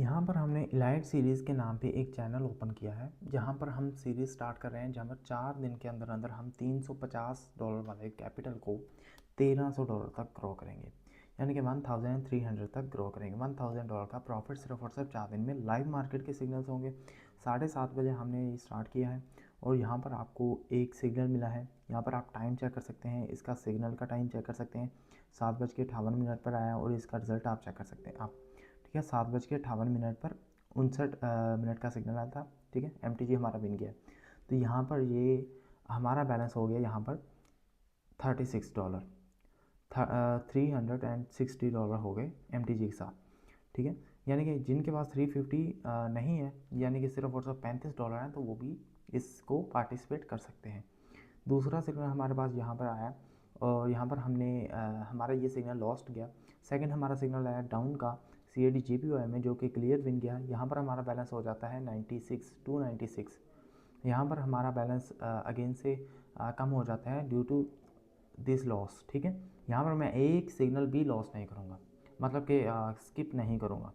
यहाँ पर हमने इलाइट सीरीज़ के नाम पे एक चैनल ओपन किया है, जहाँ पर हम सीरीज़ स्टार्ट कर रहे हैं, जहाँ पर 4 दिन के अंदर अंदर हम $350 वाले कैपिटल को $1300 तक ग्रो करेंगे, यानी कि 1300 तक ग्रो करेंगे। $1000 का प्रॉफिट सिर्फ और सिर्फ 4 दिन में। लाइव मार्केट के सिग्नल्स होंगे। 7:30 बजे हमने ये स्टार्ट किया है और यहाँ पर आपको एक सिग्नल मिला है। यहाँ पर आप टाइम चेक कर सकते हैं, इसका सिग्नल का टाइम चेक कर सकते हैं। 7:58 पर आया और इसका रिज़ल्ट आप चेक कर सकते हैं आप। ठीक है, 7:58 पर 59 मिनट का सिग्नल आया था। ठीक है, MTG हमारा बिन गया। तो यहाँ पर ये हमारा बैलेंस हो गया यहाँ पर $36, $360 हो गए MTG के साथ। ठीक है, यानी कि जिनके पास 350 नहीं है, यानी कि सिर्फ और सिर्फ $35 हैं, तो वो भी इसको पार्टिसिपेट कर सकते हैं। दूसरा सिग्नल हमारे पास यहाँ पर आया और यहाँ पर हमने हमारा ये सिग्नल लॉस्ट गया। सेकंड हमारा सिग्नल आया डाउन का CAD JPY में, जो कि क्लियर विन गया। यहाँ पर हमारा बैलेंस हो जाता है 96 यहाँ पर हमारा बैलेंस अगेन से कम हो जाता है ड्यू टू दिस लॉस। ठीक है, यहाँ पर मैं एक सिग्नल भी लॉस नहीं करूँगा, मतलब कि स्किप नहीं करूँगा।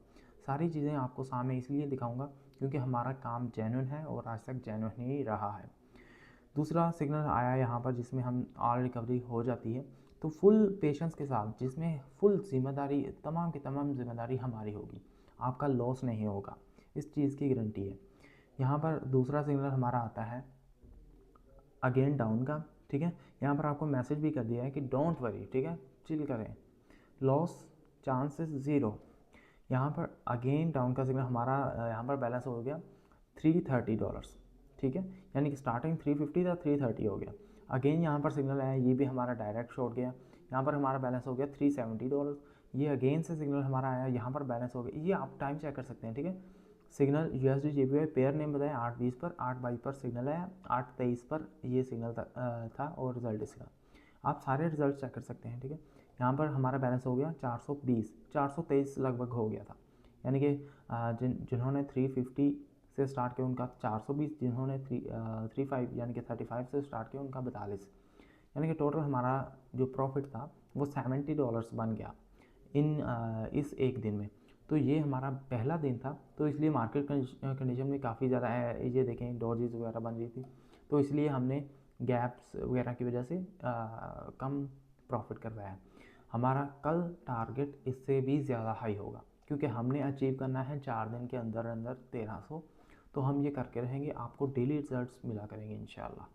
सारी चीज़ें आपको सामने इसलिए दिखाऊँगा क्योंकि हमारा काम जेन्युइन है और आज तक जेन्युइन ही रहा है। दूसरा सिग्नल आया यहाँ पर जिसमें हम ऑल रिकवरी हो जाती है, तो फुल पेशेंस के साथ, जिसमें फुल जिम्मेदारी, तमाम की तमाम जिम्मेदारी हमारी होगी, आपका लॉस नहीं होगा, इस चीज़ की गारंटी है। यहाँ पर दूसरा सिग्नल हमारा आता है अगेन डाउन का। ठीक है, यहाँ पर आपको मैसेज भी कर दिया है कि डोंट वरी, ठीक है, चिल करें, लॉस चांसेस ज़ीरो। यहाँ पर अगेन डाउन का सिग्नल हमारा यहाँ पर बैलेंस हो गया $330। ठीक है, यानी कि स्टार्टिंग 350 था, 330 हो गया। अगेन यहाँ पर सिग्नल आया, ये भी हमारा डायरेक्ट शॉर्ट गया। यहाँ पर हमारा बैलेंस हो गया $370। ये अगेन से सिग्नल हमारा आया, यहाँ पर बैलेंस हो गया। ये आप टाइम चेक कर सकते हैं। ठीक है, signal USD JPY pair name बताया 8:20 पर, 8:22 पर सिग्नल आया, 8:23 पर ये सिग्नल था और रिजल्ट इसका आप सारे रिजल्ट चेक कर सकते हैं। ठीक है, यहाँ पर हमारा बैलेंस हो गया 420, 423 लगभग हो गया था, यानी कि जिन्होंने 350 से स्टार्ट किया उनका 420, जिन्होंने 35 यानी कि 35 से स्टार्ट किया उनका 42, यानी कि टोटल हमारा जो प्रॉफिट था वो $70 बन गया इस एक दिन में। तो ये हमारा पहला दिन था, तो इसलिए मार्केट कंडीशन में काफ़ी ज़्यादा ये देखें डॉजेस वगैरह बन रही थी, तो इसलिए हमने गैप्स वगैरह की वजह से कम प्रॉफिट करवाया है। हमारा कल टारगेट इससे भी ज़्यादा हाई होगा क्योंकि हमने अचीव करना है 4 दिन के अंदर अंदर 1300, तो हम ये करके रहेंगे, आपको डेली रिजल्ट्स मिला करेंगे इंशाल्लाह।